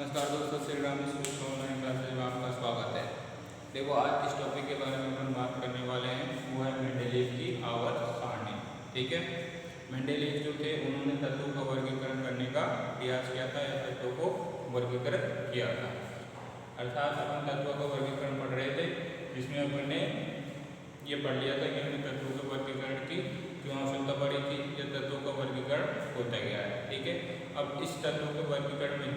नमस्कार दोस्तों, Shri Ram school online classes में आपका स्वागत है। देखो, आज इस टॉपिक के बारे में अपन बात करने वाले हैं, वो है मेंडेलीव की आवर्त सारणी। ठीक है, मेंडेलीव जो थे उन्होंने तत्वों का वर्गीकरण करने का प्रयास किया था या तत्वों को वर्गीकृत किया था। अर्थात अपन तत्वों का वर्गीकरण पढ़ रहे थे, जिसमें अपन ने ये पढ़ लिया था कि हमने तत्वों के वर्गीकरण की जो आवश्यकता पड़ी थी, ये तत्वों का वर्गीकरण होता गया है। ठीक है, अब इस तत्वों के वर्गीकरण में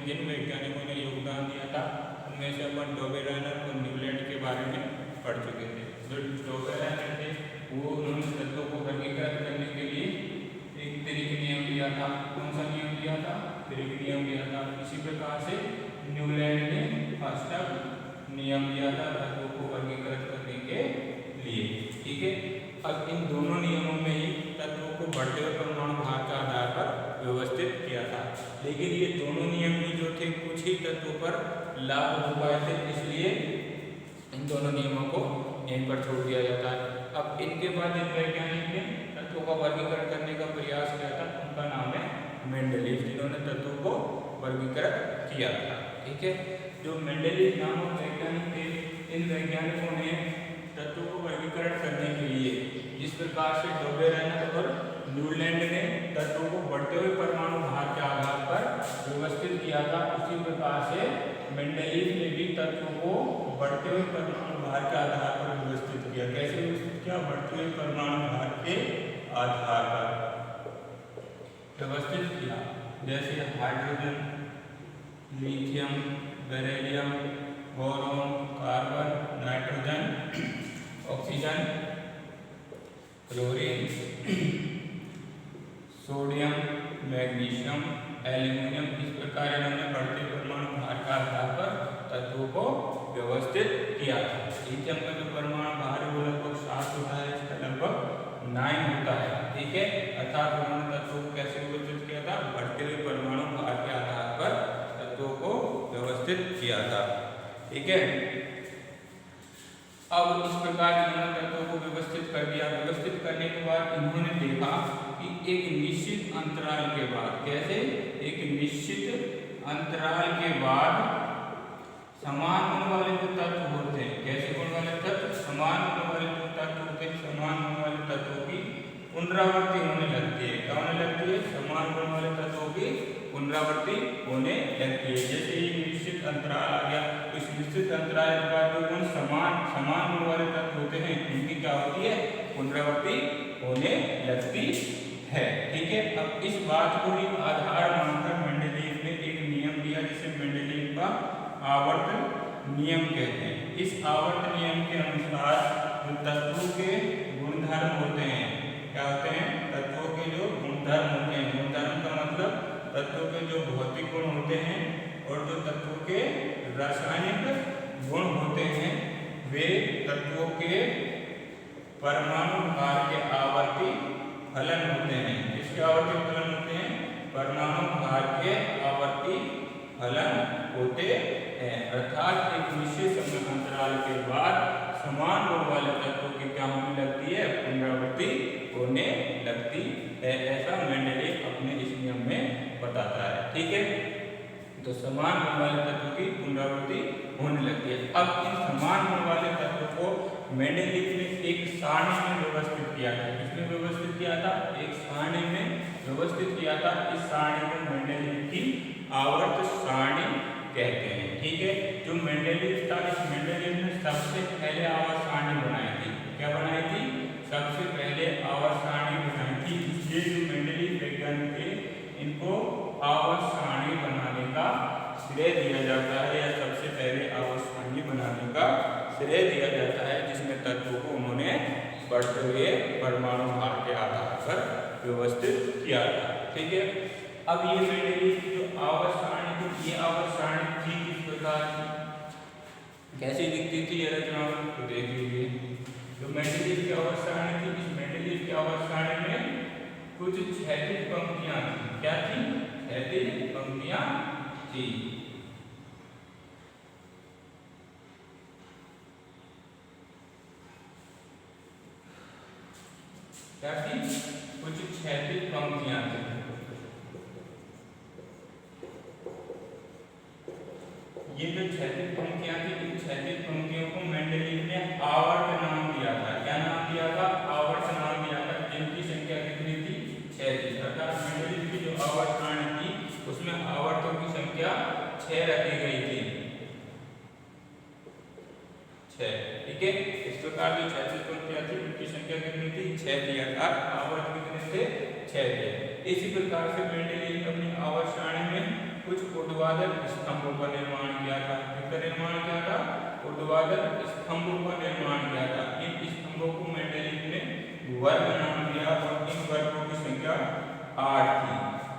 जिन वैज्ञानिकों ने योगदान दिया था, उनमें से अपन डोबेरेनर और न्यूलैंड के बारे में पढ़ चुके थे। जो डोबेरेनर थे वो उन्होंने तत्वों को वर्गीकृत करने के लिए एक त्रिक नियम दिया था। कौन सा नियम दिया था? त्रिक नियम दिया था। इसी प्रकार से न्यूलैंड ने अष्टक नियम दिया था तत्वों को वर्गीकृत करने के लिए। ठीक है, अब इन दोनों नियमों में ही तत्वों को बढ़ते हुए परमाणु भार के आधार पर व्यवस्थित किया था, लेकिन ये दोनों नियम ही जो थे कुछ ही तत्वों पर लागू हो पाए थे, इसलिए इन दोनों नियमों को यहीं पर छोड़ दिया जाता है। अब इनके बाद जिन वैज्ञानिक ने तत्वों का वर्गीकरण करने का प्रयास किया था, उनका नाम है मेंडेलीव, जिन्होंने तत्वों को वर्गीकृत किया था। ठीक है, जो मेंडेलीव नामक वैज्ञानिक थे, इन वैज्ञानिकों ने तत्वों को वर्गीकरण करने के लिए जिस प्रकार से डोबेरेनर और न्यूलैंड ने तत्वों को बढ़ते हुए परमाणु भार के आधार पर व्यवस्थित किया था, उसी प्रकार से मेंडेलीव ने भी तत्वों को बढ़ते हुए परमाणु भार के आधार पर व्यवस्थित किया। कैसे व्यवस्थित किया? बढ़ते हुए परमाणु भार के आधार पर व्यवस्थित किया। जैसे hydrogen, lithium, beryllium, boron, carbon, nitrogen, oxygen, chlorine, sodium, magnesium, aluminium, इस प्रकार इन्होंने बढ़ते परमाणु भार के आधार पर तत्वों को व्यवस्थित किया था। लिथियम का जो परमाणु भार है वो लगभग 7 होता है, इसका लगभग 9 होता है। ठीक है, अर्थात उन्होंने तत्वों को कैसे व्यवस्थित किया था? बढ़ते हुए परमाणु भार के आधार पर तत्वों को व्यवस्थित किया था। ठीक है, अब इस प्रकार इन्होंने तत्वों को व्यवस्थित कर दिया। व्यवस्थित करने के बाद इन्होंने देखा कि एक निश्चित अंतराल के बाद, कैसे? एक निश्चित अंतराल के बाद समान गुण वाले जो तत्व होते हैं, कैसे गुण वाले तत्व? समान गुण वाले जो तत्व होते हैं, समान गुण वाले तत्वों की पुनरावृत्ति होने लगती है। क्या होने लगती है? समान गुण वाले तत्वों की पुनरावृत्ति होने लगती है। जैसे ही निश्चित अंतराल आ गया, इस निश्चित अंतराल के बाद जो गुण समान गुण वाले तत्व होते हैं, उनकी क्या होती है? पुनरावृत्ति होने लगती है। ठीक है, अब इस बात को ही आधार मानकर मेंडेलीव ने एक नियम दिया, जिसे मेंडेलीव का आवर्त नियम कहते हैं। इस आवर्त नियम के अनुसार जो तत्वों के गुणधर्म होते हैं, क्या होते हैं? तत्वों के जो गुणधर्म होते हैं, गुणधर्म का मतलब तत्वों के जो भौतिक गुण होते हैं और जो तत्वों के रासायनिक गुण होते हैं, वे तत्वों के परमाणु भार के आवर्ती फलन होते हैं। किसके आवर्ती फलन होते हैं? परमाणु भार के आवर्ती फलन होते हैं। अर्थात एक निश्चित समय अंतराल के बाद समान गुण वाले तत्वों की क्या होने लगती है? पुनरावृत्ति होने लगती है। ऐसा मेंडेलीव अपने इस नियम में बताता है। ठीक है, तो समान गुण वाले तत्वों की पुनरावृत्ति होने लगती है। अब इन समान गुण वाले तत्वों को मेंडेलीव ने एक सारणी में व्यवस्थित किया था। किसमें व्यवस्थित किया था? एक सारणी में व्यवस्थित किया था। इस सारणी को मेंडेलीव की आवर्त सारणी कहते हैं। ठीक है, जो मेंडेलीव था, इस मेंडेलीव ने सबसे पहले आवर्त सारणी बनाई थी। क्या बनाई थी? सबसे पहले आवर्त सारणी बनाई थी। इसलिए जो मेंडेलीव वैज्ञानिक थे, इनको आवर्त सारणी बनाने का श्रेय दिया जाता है, या सबसे पहले आवर्त सारणी बनाने का श्रेय दिया जाता है, जिसमें तत्वों को उन्होंने बढ़ते हुए परमाणु भार के आधार पर व्यवस्थित किया था। ठीक है, अब ये मेंडेलीव की जो आवर्त सारणी थी, ये आवर्त सारणी थी किस प्रकार की, कैसी दिखती थी ये रचना में? तो देख लीजिए, जो मेंडेलीव की आवर्त सारणी थी, इस मेंडेलीव की आवर्त सारणी में कुछ क्षैतिज पंक्तियां थी। क्या थी? क्षैतिज पंक्तियां थी। क्या थी? कुछ क्षैतिज पंक्तियां थी। ये जो क्षैतिज पंक्तियां थी, इन क्षैतिज पंक्तियों को मेंडेलीव ने आवर्त नाम दिया था। क्या नाम दिया था? आवर्त नाम दिया था, जिनकी संख्या कितनी थी? 6 थी। अर्थात मेंडेलीव की जो आवर्त सारणी थी उसमें आवर्तों की संख्या 6 रखी गई थी, 6। ठीक है, इस प्रकार जो क्षैतिज पंक्तियां थी उनकी संख्या कितनी थी? 6 थी। अर्थात आवर्त कितने थे? 6 थे। इसी प्रकार से मेंडेलीव ने अपनी आवर्त सारणी में कुछ ऊर्ध्वाधर स्तंभों का निर्माण किया था। किसका निर्माण किया था? ऊर्ध्वाधर स्तंभों का निर्माण किया था। इन स्तंभों को मेंडेलीव ने वर्ग नाम दिया और इन वर्गों की संख्या 8 थी।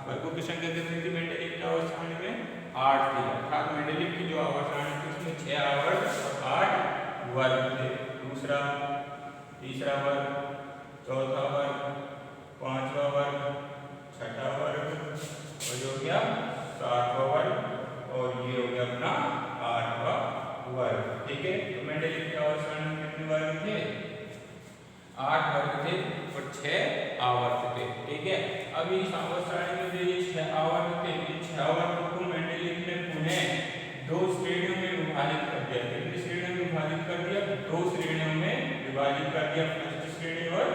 वर्गों की संख्या कितनी थी मेंडेलीव की आवर्त सारणी में? 8 थी। अर्थात मेंडेलीव की जो आवर्त सारणी थी उसमें 6 आवर्त और 8 वर्ग थे। दूसरा, तीसरा वर्ग, चौथा वर्ग, पांचवा वर्ग, छठा वर्ग और जो गया 7वां वर्ग और ये हो गया अपना 8वां वर्ग। ठीक है, तो मेंडेलीव की आवर्त सारणी में कितने वर्ग थे? 8 वर्ग थे और 6 आवर्त थे। ठीक है, अब इस आवर्त सारणी में जो ये 6 आवर्त थे, इन 6 आवर्तों को मेंडेलीव ने पुनः 2 श्रेणियों में विभाजित कर दिया। कितनी श्रेणियों में विभाजित कर दिया? 2 श्रेणियों में विभाजित कर दिया, फर्स्ट श्रेणी और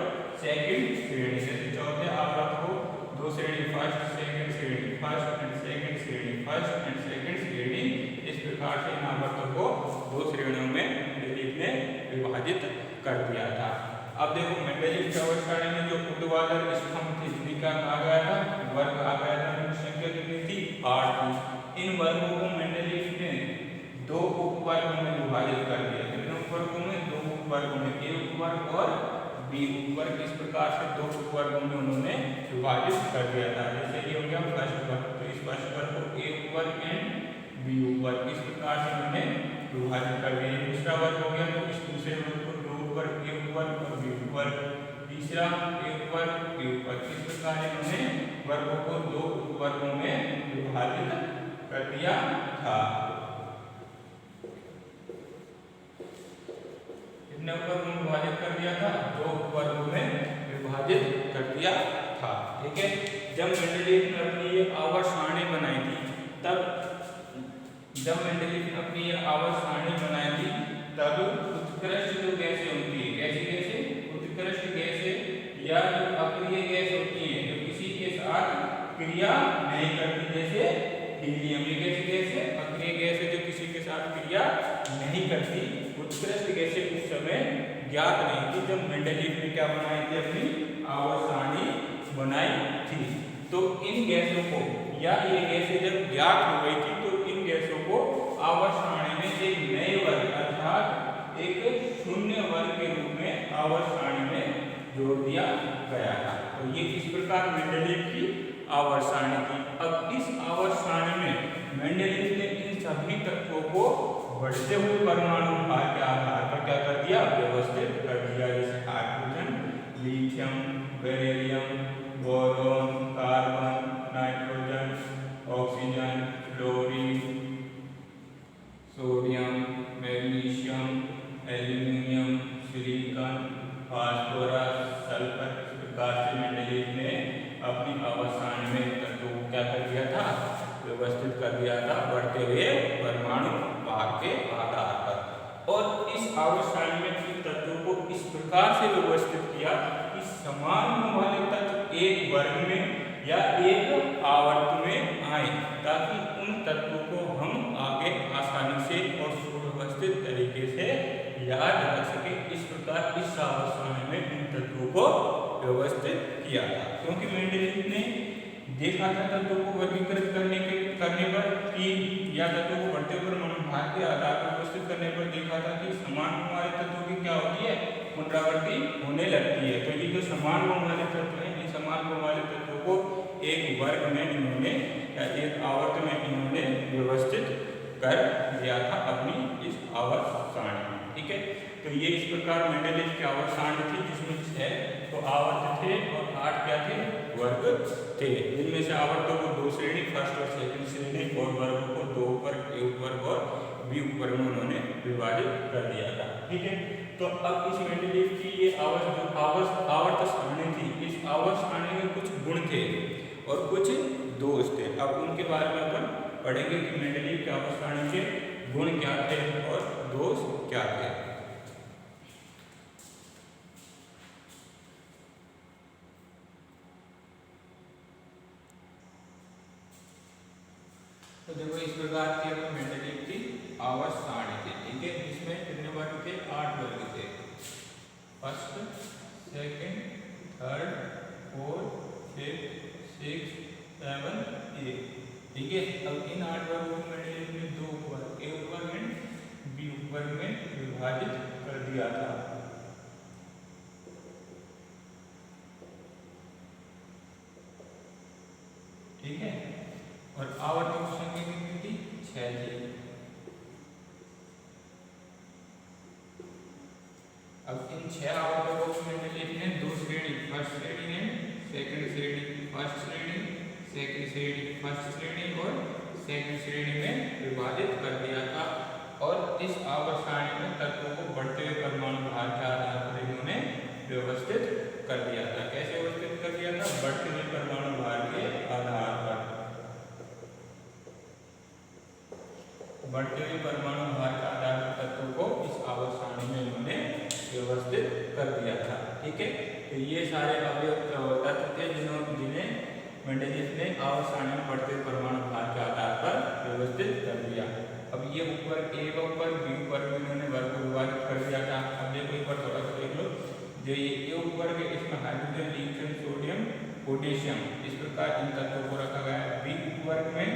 सेकंड श्रेणी। जैसे चौथे आवर्त को 2 श्रेणी, फर्स्ट सेकंड श्रेणी, फर्स्ट एंड सेकंड श्रेणी, फर्स्ट एंड सेकंड श्रेणी, इस प्रकार से इन आवर्तों को 2 श्रेणियों में मेंडेलीव ने विभाजित कर दिया था। अब देखो मेंडेलीव की आवर्त सारणी में जो ऊर्ध्वाधर स्तंभ थे जिनका आ गया था वर्ग आ गया था, उनकी संख्या कितनी थी? 8 थी। इन वर्गों को मेंडेलीव ने 2 उपवर्गों में विभाजित कर दिया। कितने उपवर्गों में? 2 उपवर्गों में, ए उपवर्ग और बी उपवर्ग। इस प्रकार से 2 उपवर्गों में उन्होंने विभाजित कर दिया था। जैसे ये हो गया फर्स्ट वर्ग, तो इस फर्स्ट वर्ग को ए उपवर्ग एंड बी उपवर्ग, इस प्रकार से उन्होंने विभाजित कर दिया। दूसरा वर्ग हो गया, तो इस दूसरे वर्ग को 2 उपवर्ग, ए उपवर्ग और बी उपवर्ग, तीसरा ए उपवर्ग, बी उपवर्ग, इस प्रकार इन्होंने वर्गों को 2 उपवर्गों में विभाजित कर दिया था। कितने उपवर्गों में विभाजित कर दिया था? 2 उपवर्गों में विभाजित कर दिया था। ठीक है, जब मेंडेलीव ने अपनी ये आवर्त सारणी बनाई थी जब मेंडेलीव ने अपनी ये आवर्त सारणी बनाई थी तब उत्कृष्ट जो गैसें होती है, कैसी गैसें? उत्कृष्ट गैसें या जो अक्रिय गैस होती है, जो किसी के साथ क्रिया नहीं करती, जैसे हीलियम। ये कैसी गैस है? अक्रिय गैस है जो किसी के साथ क्रिया नहीं करती। उत्कृष्ट गैसें उस समय ज्ञात नहीं थी जब मेंडेलीव ने क्या बनाई थी? अपनी आवर्त सारणी बनाई थी। तो इन गैसों को या ये गैसें जब ज्ञात हो गई थी तो इन गैसों को आवर्त सारणी में एक नए वर्ग अर्थात एक शून्य वर्ग के रूप में आवर्त सारणी में जोड़ दिया गया था। तो ये इस प्रकार मेंडेलीव की आवर्त सारणी थी। अब इस आवर्त सारणी में मेंडेलीव ने इन सभी तत्वों को बढ़ते हुए परमाणु भार के आधार पर क्या कर दिया? व्यवस्थित कर दिया। जैसे hydrogen, lithium, beryllium, boron, carbon, nitrogen, oxygen, fluorine, sodium, magnesium, aluminium, silicon, phosphorus, sulphur. इस प्रकार से मेंडेलीव ने अपनी आवर्त सारणी में तत्वों को क्या कर दिया था? व्यवस्थित कर दिया था बढ़ते हुए परमाणु भार के आधार पर। और इस आवर्त सारणी में इन तत्वों को इस प्रकार से व्यवस्थित किया कि समान गुण वाले तत्व एक वर्ग में या एक आवर्त में आए, ताकि उन तत्वों को हम आगे आसानी से और सुव्यवस्थित तरीके से याद रख सके। इस प्रकार इस आवर्त सारणी में इन तत्वों को व्यवस्थित किया था, क्योंकि मेंडेलीव ने देखा था तत्वों को वर्गीकृत करने पर कि या तत्वों को बढ़ते परमाणु भार के आधार पर व्यवस्थित करने पर देखा था कि समान गुण वाले तत्वों की क्या होती है? पुनरावृत्ति होने लगती है। तो ये जो समान गुण वाले तत्व हैं, इन समान गुण वाले तत्वों को एक वर्ग में इन्होंने या एक आवर्त में इन्होंने व्यवस्थित कर दिया था अपनी इस आवर्त सारणी में। ठीक है, तो ये इस प्रकार मेंडेलीव की आवर्त सारणी थी, जिसमें 6 तो आवर्त थे और 8 क्या थे? वर्ग थे। जिनमें से आवर्तों को 2 श्रेणी, फर्स्ट और सेकंड श्रेणी, और वर्गों को 2 वर्ग, ए उपवर्ग और बी उपवर्ग में उन्होंने विभाजित कर दिया था। ठीक है, तो अब इस मेंडेलीव की ये आवर्त सारणी थी, इस आवर्त सारणी में कुछ गुण थे और कुछ दोष थे। अब उनके बारे में अपन पढ़ेंगे कि मेंडेलीव की आवर्त सारणी के गुण क्या थे और दोष क्या थे। तो देखो इस प्रकार की हमें मेंडलीव की आवर्त सारणी थी, ठीक है, इसमें कितने वर्ग थे, 8 वर्ग थे, first, second, third, fourth, fifth, six, 7, 8, ठीक है। अब इन 8 वर्गों को मेंडलीव ने दो उपवर्ग, ए उपवर्ग में बी उपवर्ग में विभाजित कर दिया था। ठीक है, और आवर्तों की संख्या कितनी थी, 6 थी। अब इन 6 आवर्तों को मेंडलीव ने दो श्रेणी, फर्स्ट श्रेणी ने सेकंड श्रेणी, फर्स्ट श्रेणी, सेकंड श्रेणी, फर्स्ट श्रेणी और सेकंड श्रेणी में विभाजित कर दिया था। और इस आवर्त सारणी में तत्वों को बढ़ते हुए परमाणु भार के आधार पर इन्होंने व्यवस्थित कर दिया था। कैसे व्यवस्थित कर दिया था, बढ़ते हुए परमाणु भार के आधार पर, बढ़ते हुए परमाणु भार के आधार पर तत्वों को इस आवर्त सारणी में इन्होंने व्यवस्थित कर दिया था। ठीक है, तो ये सारे तत्व थे जिन्हें मेंडलीव ने आवर्त सारणी में बढ़ते हुए परमाणु भार के आधार पर व्यवस्थित कर दिया। अब ये उपवर्ग ए का उपवर्ग बी उपवर्ग में इन्होंने वर्ग को विभाजित कर दिया था। अब देखो एक बार थोड़ा सा देख लो, जो ये ए उपवर्ग है इसमें हाइड्रोजन, लिथियम, सोडियम, पोटेशियम, इस प्रकार इन तत्वों को रखा गया है। बी उपवर्ग में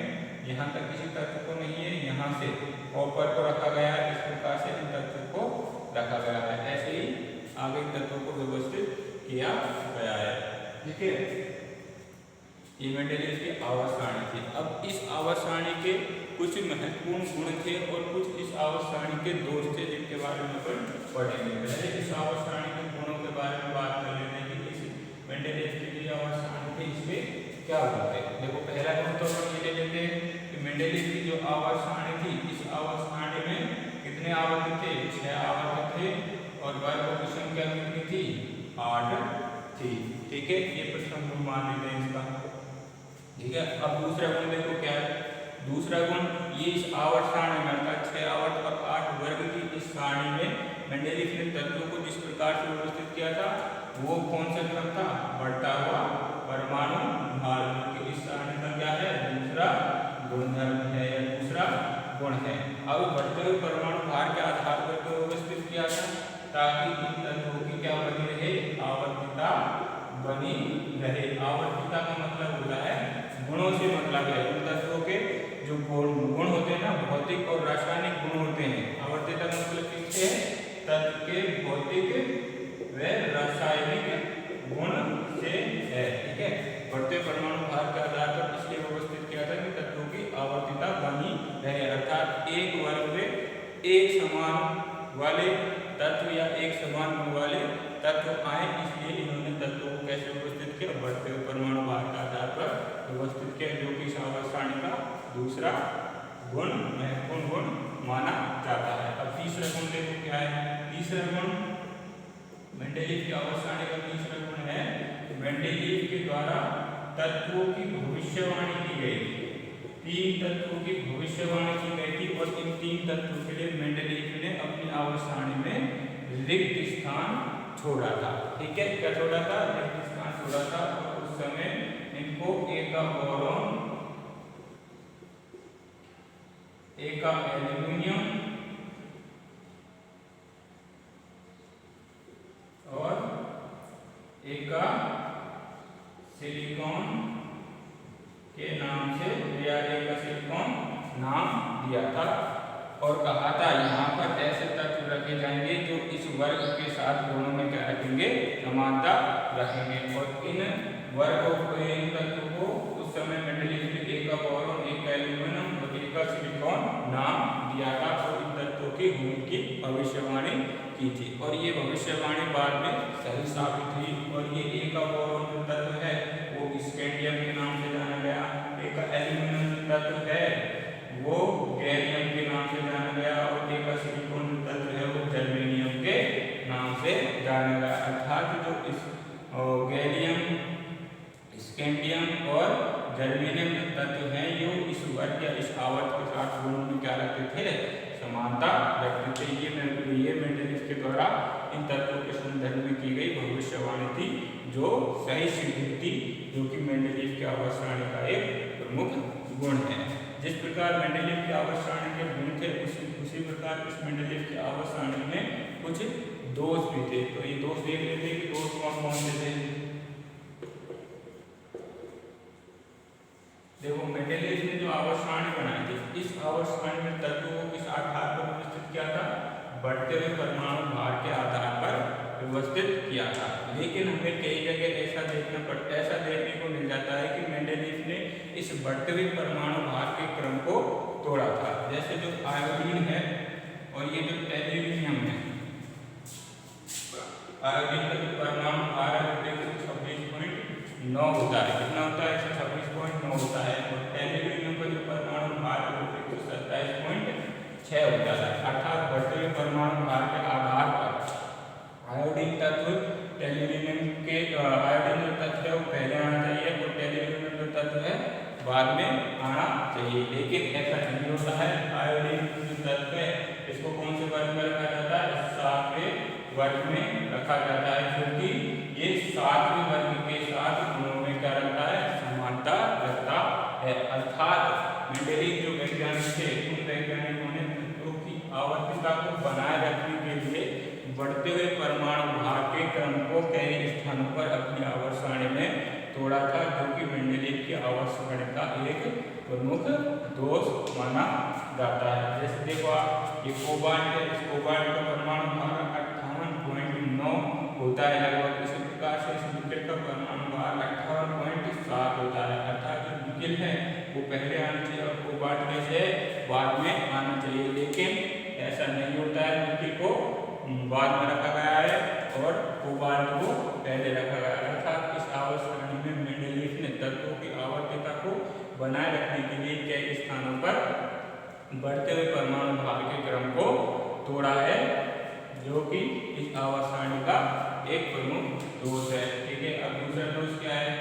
यहाँ तक किसी तत्व को नहीं है, यहाँ से कॉपर को रखा गया है, इस प्रकार से इन तत्वों को रखा गया है। ऐसे ही आगे इन तत्वों को व्यवस्थित किया गया है। ठीक है, ये मेंडलीव की आवर्त सारणी थी। अब इस आवर्त सारणी के कुछ महत्वपूर्ण गुण थे और कुछ इस आवर्त सारणी के दोष थे, जिनके बारे में अपन पढ़ेंगे। पहले इस आवर्त सारणी के गुणों के बारे में बात कर लेते हैं कि इस मेंडलीव की जो आवर्त सारणी थी इसमें क्या गुण थे। देखो पहला गुण तो हम ये ले लेते हैं कि मेंडलीव की जो आवर्त सारणी थी, इस आवर्त सारणी में कितने आवर्त थे, 6 आवर्त थे और वर्गों की संख्या कितनी थी, 8 थी। ठीक है, ये प्रश्न गुण मान लेते हैं इसका। ठीक है, अब दूसरा गुण देखो क्या है। दूसरा गुण, ये इस आवर्त सारणी में अर्थात 6 आवर्त और 8 वर्ग की इस सारणी में मेंडलीव ने तत्वों को जिस प्रकार से व्यवस्थित किया था वो कौन सा क्रम था, बढ़ता हुआ परमाणु भार, क्योंकि इस सारणी का क्या है, दूसरा गुणधर्म है या दूसरा गुण है। अब बढ़ते हुए परमाणु भार के आधार पर तो व्यवस्थित किया था ताकि इन तत्वों की क्या बनी रहे, आवर्तिता बनी रहे। आवर्तिता का मतलब होता है गुणों से मतलब है, उन तत्वों के जो गुण होते हैं ना, भौतिक और रासायनिक गुण होते हैं। आवर्तिता का मतलब किससे है, तत्व के भौतिक व रासायनिक गुण से है। ठीक है, बढ़ते परमाणु भार के आधार पर इसलिए व्यवस्थित किया था कि तत्वों की आवर्तिता बनी रहे, अर्थात एक वर्ग में एक समान वाले तत्व या एक समान गुण वाले तत्व आए, इसलिए इन्होंने तत्वों को कैसे व्यवस्थित किया, बढ़ते हुए परमाणु भार के आधार पर व्यवस्थित किया, जो कि इस आवर्त सारणी का दूसरा गुण, महत्वपूर्ण गुण माना जाता है। अब तीसरा गुण देखो क्या है। तीसरा गुण मेंडलीव की आवर्त सारणी का तीसरा गुण है, मेंडलीव के द्वारा तत्वों की भविष्यवाणी की गई थी। 3 तत्वों की भविष्यवाणी की गई थी और इन 3 तत्वों के लिए मेंडलीव ने अपनी आवर्त सारणी में रिक्त स्थान छोड़ा था। ठीक है, क्या छोड़ा था, रिक्त स्थान छोड़ा था। और उस समय इनको ए का बोरॉन, ए का एल्यूमिनियम और ए का सिलिकॉन के नाम से, या ए का सिलिकॉन नाम दिया था और कहा था यहाँ पर ऐसे तत्व रखे जाएंगे जो इस वर्ग के साथ गुणों में क्या रखेंगे, समानता रखेंगे। और इन वर्गों को, इन तत्वों को उस समय मेंडलीव ने ए का बोरॉन, ए का एल्यूमिनियम और ए का सिलिकॉन नाम दिया था और इन तत्वों की गुण की भविष्यवाणी की थी। और ये भविष्यवाणी बाद में सही साबित हुई। और ये ए का बोरॉन जो तत्व है वो स्कैंडियम के नाम से जाना गया, ए का एल्यूमिनियम जो तत्व है वो गैलियम के नाम से जाना गया और ए का सिलिकॉन जो तत्व है वो जर्मेनियम के नाम से जाना गया। अर्थात जो इस गैलियम, स्कैंडियम और जर्मेनियम तत्व हैं जो इस वर्ग या इस आवर्त के साथ गुणों में क्या रखते थे, समानता रखते थे। ये मेंडेलीव के द्वारा इन तत्वों के संदर्भ में की गई भविष्यवाणी थी जो सही सिद्ध हुई, जो कि मेंडेलीव की आवर्त सारणी का एक प्रमुख गुण है। जिस प्रकार मेंडेलीव की आवर्त सारणी के गुण थे उसी प्रकार इस मेंडेलीव की आवर्त सारणी में कुछ दोष भी थे। तो ये दोष देख लेते हैं कि दोष कौन कौन से थे। देखो मेंडेलीव ने जो आवर्त सारणी बनाई थी, इस आवर्त सारणी में तत्वों को किस आधार पर व्यवस्थित किया था, बढ़ते हुए परमाणु भार के आधार पर व्यवस्थित किया था। लेकिन हमें कई जगह ऐसा देखने को मिल जाता है कि मेंडेलीव ने इस बढ़ते हुए परमाणु भार के क्रम को तोड़ा था। जैसे जो आयोडीन है और ये जो टेल्यूरियम है, आयोडीन का जो परमाणु भार है 26.9 होता है। कितना होता है, 26.9 होता है। और टेल्यूरियम का जो परमाणु भार है 27.6 होता है। अर्थात बढ़ते हुए परमाणु भार के आधार पर आयोडीन तत्व टेल्यूरियम के आयोडीन जो तत्व है वो पहले आना चाहिए और टेल्यूरियम जो तत्व है बाद में आना चाहिए। लेकिन ऐसा नहीं होता है। आयोडीन जो तत्व है इसको कौन से वर्ग में रखा जाता है, 7वें वर्ग में रखा जाता है, क्योंकि ये 7वें वर्ग के साथ गुणों में क्या रखता है, समानता रखता है। अर्थात मेंडेलीव जो वैज्ञानिक थे उन वैज्ञानिकों ने तत्वों की आवर्तता को बनाए रखने के लिए बढ़ते हुए परमाणु भार के क्रम को कई स्थानों पर अपनी आवर्त सारणी में तोड़ा था, जो कि मेंडेलीव की आवर्त सारणी का एक प्रमुख दोष माना जाता है। जैसे देखो आप ये कोबाल्ट है, इस कोबाल्ट का परमाणु भार 58.9 होता है लगभग। इसी प्रकार से इस निकेल का परमाणु भार 58.7 होता है। अर्थात जो निकेल है वो पहले आना चाहिए और कोबाल्ट कैसे बाद में आना चाहिए, लेकिन ऐसा नहीं होता है। निकेल को बाद में रखा गया है और कोबाल्ट को पहले रखा गया है। अर्थात इस आवर्त सारणी में मेंडेलीव ने तत्वों की आवर्तता को बनाए रखने के लिए कई स्थानों पर बढ़ते हुए परमाणु भार के क्रम को तोड़ा है, जो कि इस आवर्त सारणी का एक प्रमुख दोष है। ठीक है, अब दूसरा दोष क्या है,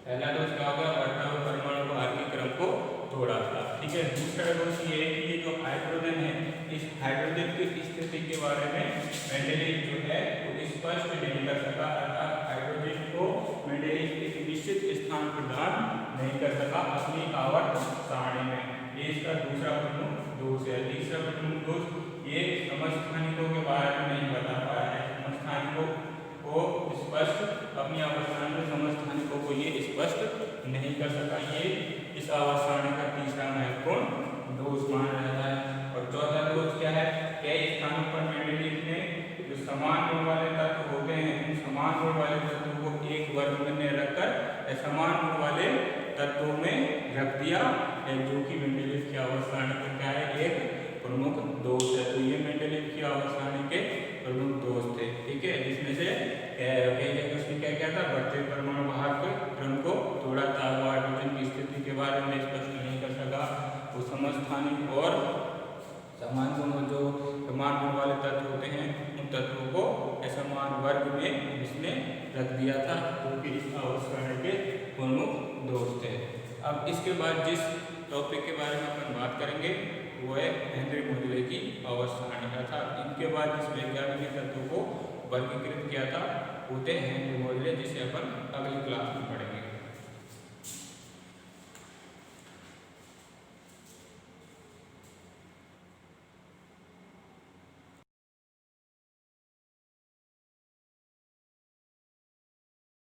पहला दोष क्या होगा, बढ़ता हुआ परमाणु भार के क्रम को तोड़ा था। ठीक है, दूसरा दोष ये है कि ये जो हाइड्रोजन है इस हाइड्रोजन की स्थिति के बारे में मेंडेलीव जो है वो स्पष्ट नहीं कर सका। अर्थात हाइड्रोजन को मेंडेलीव एक निश्चित स्थान प्रदान नहीं कर सका अपनी आवर्त सारणी में। ये इसका दूसरा प्रमुख दोष है। तीसरा प्रमुख दोष ये समस्थानिकों के बारे में नहीं बता पाया है। समस्थानिकों को स्पष्ट अपनी आवर्त सारणी में समस्थानिकों को ये स्पष्ट नहीं कर सका। ये इस आवर्त सारणी का तीसरा महत्वपूर्ण दोष माना जाता है। और चौथा दोष क्या है, कई स्थानों पर मेंडेलीव ने जो समान गुण वाले तत्व होते हैं उन समान गुण वाले तत्वों को एक वर्ग में रखकर समान गुण वाले तत्वों में रख दिया, जो कि मेंडेलीव की आवर्त सारणी का क्या है, एक प्रमुख दोष है। तो ये मेंडेलीव की आवर्त सारणी के प्रमुख दोष थे। ठीक है, जिसमें से कई जगह उसने क्या किया था, बढ़ते परमाणु भार के क्रम को तोड़ा था। वो हाइड्रोजन की स्थिति के बारे में स्पष्ट नहीं कर सका। वो समस्थानिक और समान गुण वाले तत्व होते हैं उन तत्वों को असमान वर्ग में इसने रख दिया था, जो कि इस आवर्त सारणी के प्रमुख दोष थे। अब इसके बाद जिस टॉपिक के बारे में अपन बात करेंगे वो है हेनरी मोजले की आवर्त सारणी। अर्थात इनके बाद जिस वैज्ञानिक ने तत्वों को वर्गीकृत किया था वो थे हेनरी मोजले, जिसे अपन